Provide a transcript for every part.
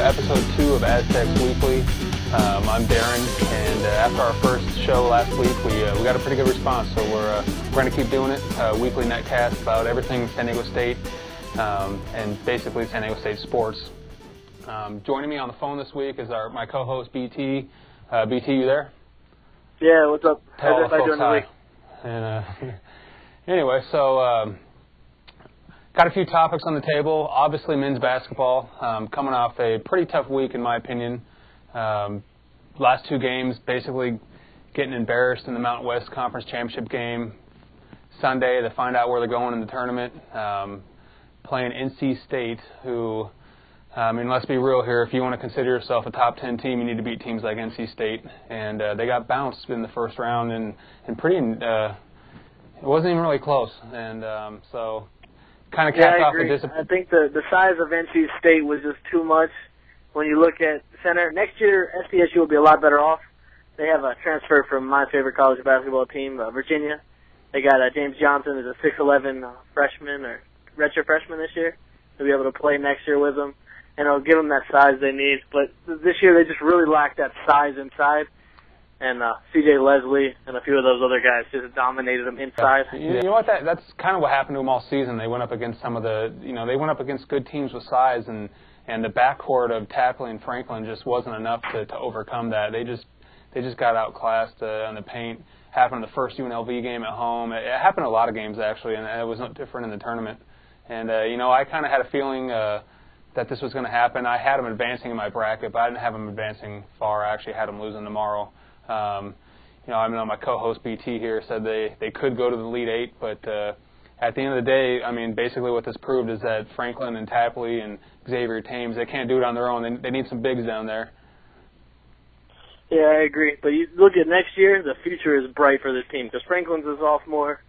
episode 2 of Aztec Weekly. I'm Daren, and after our first show last week, we got a pretty good response, so we're going to keep doing it. Weekly netcast about everything San Diego State, and basically San Diego State sports. Joining me on the phone this week is my co-host BT. BT, you there? Yeah, what's up? How's everybody doing this week? And anyway, so got a few topics on the table. Obviously, men's basketball coming off a pretty tough week, in my opinion. Last 2 games, basically getting embarrassed in the Mountain West Conference Championship game Sunday to find out where they're going in the tournament. Playing NC State, who, I mean, let's be real here. If you want to consider yourself a top 10 team, you need to beat teams like NC State. And they got bounced in the first round, and pretty. It wasn't even really close. And so kind of capped off the discipline. I think the size of NC State was just too much. When you look at center, next year SDSU will be a lot better off. They have a transfer from my favorite college basketball team, Virginia. They got James Johnson, who's a 6'11" freshman or redshirt freshman this year. They'll be able to play next year with them, and it'll give them that size they need. But this year they just really lack that size inside. And C.J. Leslie and a few of those other guys just dominated them inside. You know what? That's kind of what happened to them all season. They went up against some of the, they went up against good teams with size, and the backcourt of Tapley and Franklin just wasn't enough to overcome that. They just got outclassed on the paint. Happened in the first UNLV game at home. It happened in a lot of games actually, and it was no different in the tournament. And I kind of had a feeling that this was going to happen. I had them advancing in my bracket, but I didn't have them advancing far. I actually had them losing tomorrow. I know my co-host BT here said they could go to the Elite 8, but at the end of the day, I mean, basically what this proved is that Franklin and Tapley and Xavier Thames, they can't do it on their own. They need some bigs down there. Yeah, I agree. But you look at next year, the future is bright for this team because Franklin's a sophomore.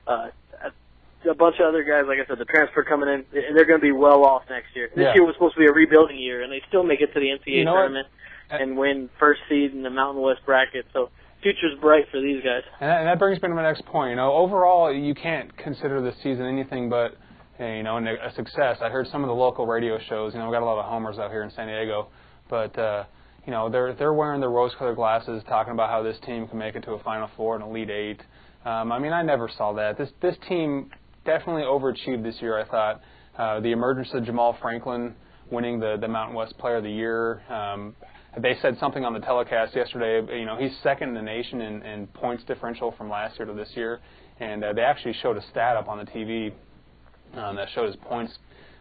A bunch of other guys, like I said, the transfer coming in, they're going to be well off next year. This year was supposed to be a rebuilding year, and they still make it to the NCAA tournament and win first seed in the Mountain West bracket. So future's bright for these guys. And that brings me to my next point. Overall, you can't consider this season anything but a success. I heard some of the local radio shows. We got a lot of homers out here in San Diego, but they're wearing their rose-colored glasses, talking about how this team can make it to a Final Four and Elite 8. I mean, I never saw that. This team definitely overachieved this year. I thought the emergence of Jamal Franklin winning the Mountain West Player of the Year. They said something on the telecast yesterday. He's second in the nation in points differential from last year to this year, and they actually showed a stat up on the TV that showed his points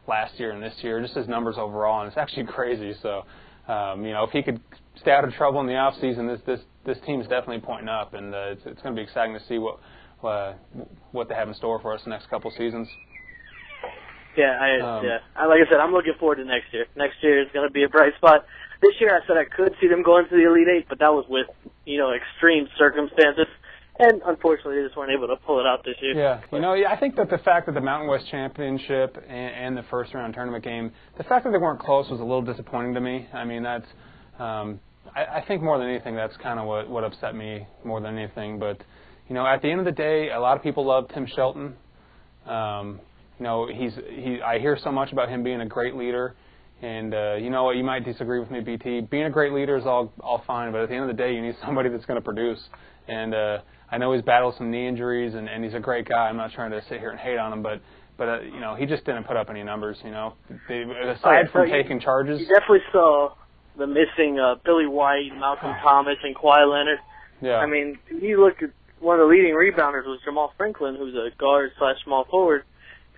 last year and this year, just his numbers overall, and it's actually crazy. So, if he could stay out of trouble in the off season, this team's definitely pointing up, and it's going to be exciting to see what they have in store for us the next couple seasons. Yeah, like I said, I'm looking forward to next year. Next year is going to be a bright spot. This year I said I could see them going to the Elite 8, but that was with, extreme circumstances. And unfortunately, they just weren't able to pull it out this year. Yeah, I think that the fact that the Mountain West Championship and the first round tournament game, the fact that they weren't close was a little disappointing to me. I mean, that's, I think more than anything, that's kind of what upset me more than anything. But, at the end of the day, a lot of people love Tim Shelton. I hear so much about him being a great leader. And you might disagree with me, BT. Being a great leader is all fine, but at the end of the day, you need somebody that's going to produce. And I know he's battled some knee injuries, and he's a great guy. I'm not trying to sit here and hate on him, but he just didn't put up any numbers. Aside from taking charges, you definitely saw the missing Billy White, Malcolm Thomas, and Kawhi Leonard. Yeah. I mean, you look at one of the leading rebounders was Jamal Franklin, who's a guard/small forward.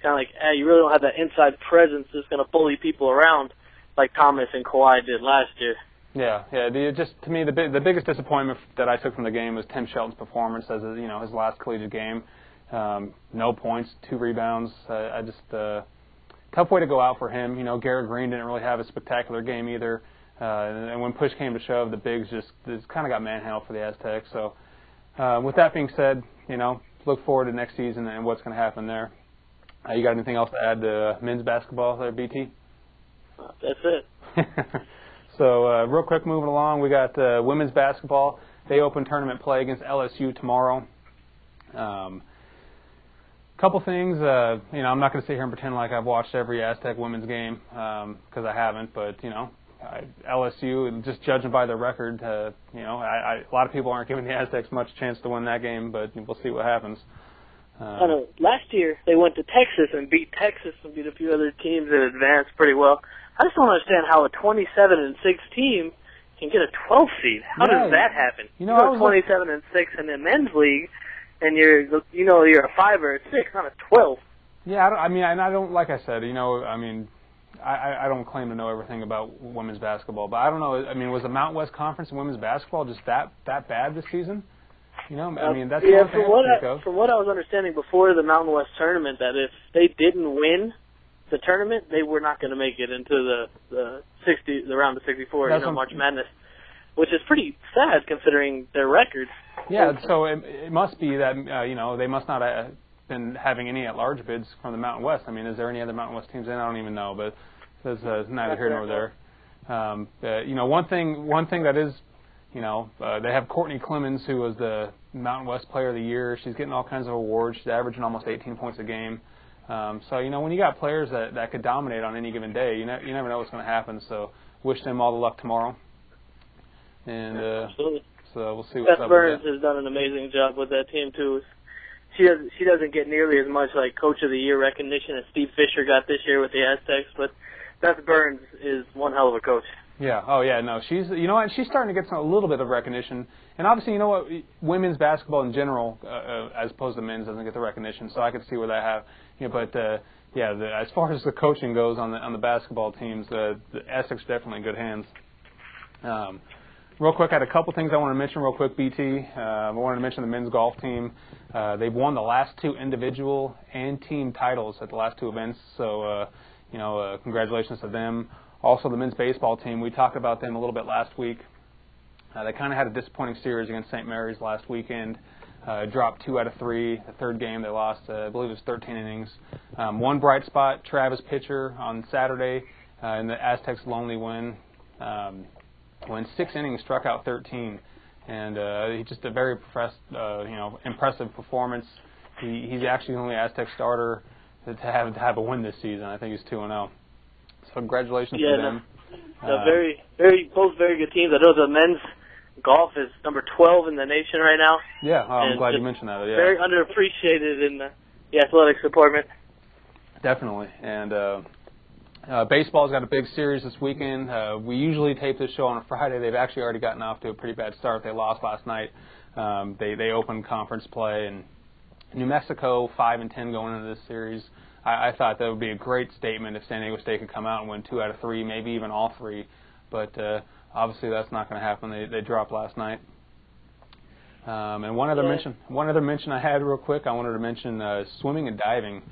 Kind of like, you really don't have that inside presence that's going to bully people around like Thomas and Kawhi did last year. Yeah. To me, the biggest disappointment that I took from the game was Tim Shelton's performance as his last collegiate game. No points, 2 rebounds. Tough way to go out for him. Garrett Green didn't really have a spectacular game either. And when push came to shove, the bigs just kind of got manhandled for the Aztecs. So, with that being said, look forward to next season and what's going to happen there. You got anything else to add to men's basketball there, BT? That's it. So, real quick, moving along, we got women's basketball. They open tournament play against LSU tomorrow. Couple things. I'm not going to sit here and pretend like I've watched every Aztec women's game because I haven't. But LSU, just judging by their record, a lot of people aren't giving the Aztecs much chance to win that game, but we'll see what happens. I know. Last year they went to Texas and beat a few other teams that advanced pretty well. I just don't understand how a 27-6 team can get a 12 seed. How does that happen? You go 27-6 in the men's league, and you're a 5 or a 6, not a 12. Yeah, I don't like I said, I don't claim to know everything about women's basketball, but I don't know. Was the Mountain West Conference in women's basketball just that bad this season? That's from what I was understanding before the Mountain West tournament, that if they didn't win the tournament, they were not going to make it into the round of 64, March Madness, which is pretty sad considering their record. Yeah, so it must be that they must not have been having any at-large bids from the Mountain West. Is there any other Mountain West teams in? I don't even know, but that's neither here nor there. One thing that is, they have Courtney Clemens, who was the Mountain West Player of the Year. She's getting all kinds of awards. She's averaging almost 18 points a game. So when you got players that could dominate on any given day, you never know what's going to happen. So wish them all the luck tomorrow. And absolutely. So we'll see what's up. Beth Burns has done an amazing job with that team too. She doesn't get nearly as much like Coach of the Year recognition as Steve Fisher got this year with the Aztecs, but Beth Burns is one hell of a coach. Yeah. Oh, yeah. No, she's she's starting to get a little bit of recognition, and obviously, women's basketball in general, as opposed to men's, doesn't get the recognition. So I could see where that have. As far as the coaching goes on the basketball teams, the Aztecs are definitely in good hands. Real quick, I had a couple things I want to mention real quick, BT. I wanted to mention the men's golf team. They've won the last 2 individual and team titles at the last 2 events, so, congratulations to them. Also, the men's baseball team, we talked about them a little bit last week. They kind of had a disappointing series against St. Mary's last weekend. Dropped 2 out of 3. The third game they lost, I believe it was 13 innings. One bright spot, Travis Pitcher on Saturday in the Aztecs' lonely win. Went 6 innings, struck out 13, and he just a very impressive performance. He's actually the only Aztec starter to have a win this season. I think he's 2-0. So congratulations to them. Both very good teams. I know the men's golf is number 12 in the nation right now. Yeah, I'm glad you mentioned that. Yeah, very underappreciated in the athletics department. Definitely, and. Baseball's got a big series this weekend. We usually tape this show on a Friday. They've actually already gotten off to a pretty bad start. They lost last night. They opened conference play, and New Mexico 5-10 going into this series. I thought that would be a great statement if San Diego State could come out and win 2 out of 3, maybe even all 3. But obviously that's not going to happen. They dropped last night. And one other mention I had real quick. I wanted to mention swimming and diving.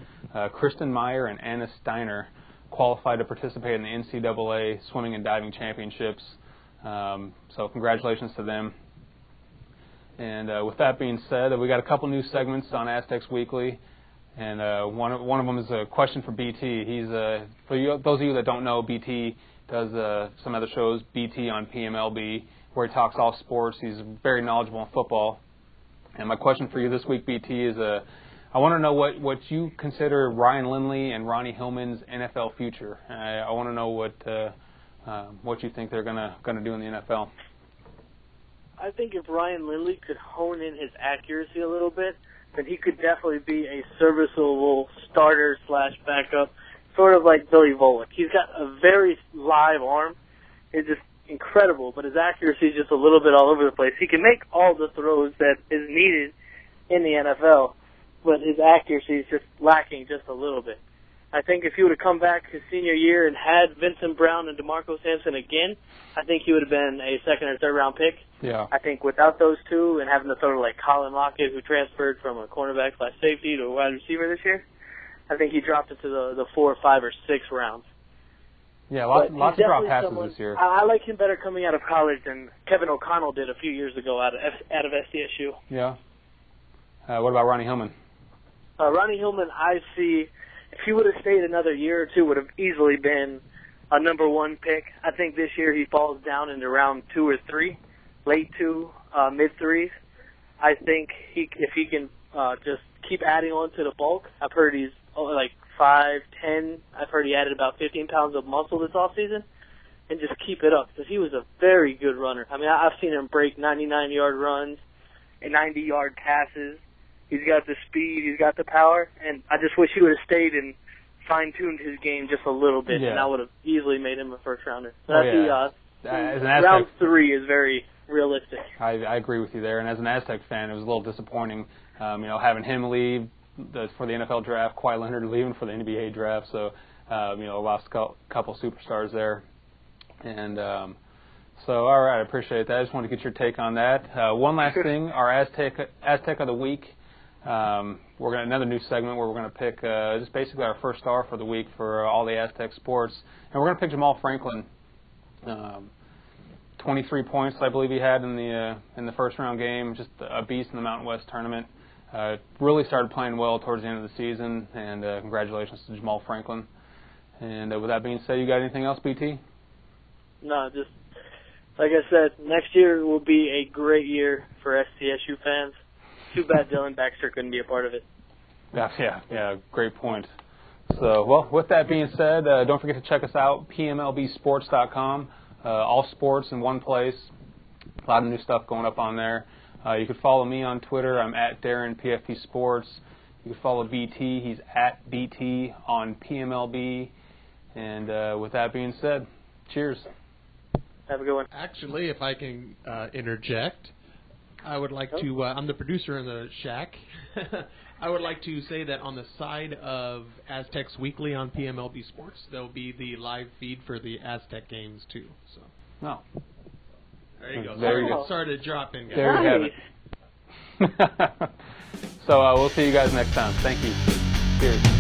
Kristen Meyer and Anna Steiner qualified to participate in the NCAA Swimming and Diving Championships. So congratulations to them. And with that being said, we got a couple new segments on Aztecs Weekly. And one of them is a question for BT. He's those of you that don't know, BT does some other shows, BT on PMLB, where he talks all sports. He's very knowledgeable in football. And my question for you this week, BT, is I want to know what you consider Ryan Lindley and Ronnie Hillman's NFL future. I want to know what you think they're gonna do in the NFL. I think if Ryan Lindley could hone in his accuracy a little bit, then he could definitely be a serviceable starter/backup, sort of like Billy Volek. He's got a very live arm. It's just incredible, but his accuracy is just a little bit all over the place. He can make all the throws that is needed in the NFL, but his accuracy is just lacking just a little bit. I think if he would have come back his senior year and had Vincent Brown and DeMarco Sampson again, I think he would have been a second or third round pick. Yeah. I think without those two and having to throw to like Colin Lockett, who transferred from a cornerback/safety to a wide receiver this year, I think he dropped into the 4, 5, or 6 rounds. Yeah, lots of drop passes this year. I like him better coming out of college than Kevin O'Connell did a few years ago out of SDSU. Yeah. What about Ronnie Hillman? Ronnie Hillman, I see, if he would have stayed another year or two, would have easily been a number 1 pick. I think this year he falls down into round 2 or 3, late 2, mid 3s. I think if he can just keep adding on to the bulk. I've heard he's like 5'10". I've heard he added about 15 pounds of muscle this offseason. and just keep it up, because he was a very good runner. I mean, I've seen him break 99-yard runs and 90-yard passes. He's got the speed, he's got the power, and I just wish he would have stayed and fine-tuned his game just a little bit, and I would have easily made him a first-rounder. So round 3 is very realistic. I agree with you there, and as an Aztec fan, it was a little disappointing, having him leave for the NFL draft, Kawhi Leonard leaving for the NBA draft, so, lost a couple superstars there. And so, all right, I appreciate that. I just wanted to get your take on that. One last thing, our Aztec of the Week. We're going another new segment where we're going to pick just basically our first star for the week for all the Aztec sports, and we're going to pick Jamal Franklin. 23 points, I believe he had in the first round game. Just a beast in the Mountain West tournament. Really started playing well towards the end of the season, and congratulations to Jamal Franklin. And with that being said, you got anything else, BT? No, just like I said, next year will be a great year for SDSU fans. Too bad Dylan Baxter couldn't be a part of it. Yeah, great point. So, well, with that being said, don't forget to check us out, PMLBsports.com. All sports in one place. A lot of new stuff going up on there. You can follow me on Twitter. I'm at Daren PFT Sports. You can follow BT. He's at BT on PMLB. And with that being said, cheers. Have a good one. Actually, if I can interject, I would like to, I'm the producer in the shack. I would like to say that on the side of Aztecs Weekly on PMLB Sports, there will be the live feed for the Aztec games, too. So. Oh. There you go. There you go. Sorry to drop in, guys. There you have it. So we'll see you guys next time. Thank you. Cheers.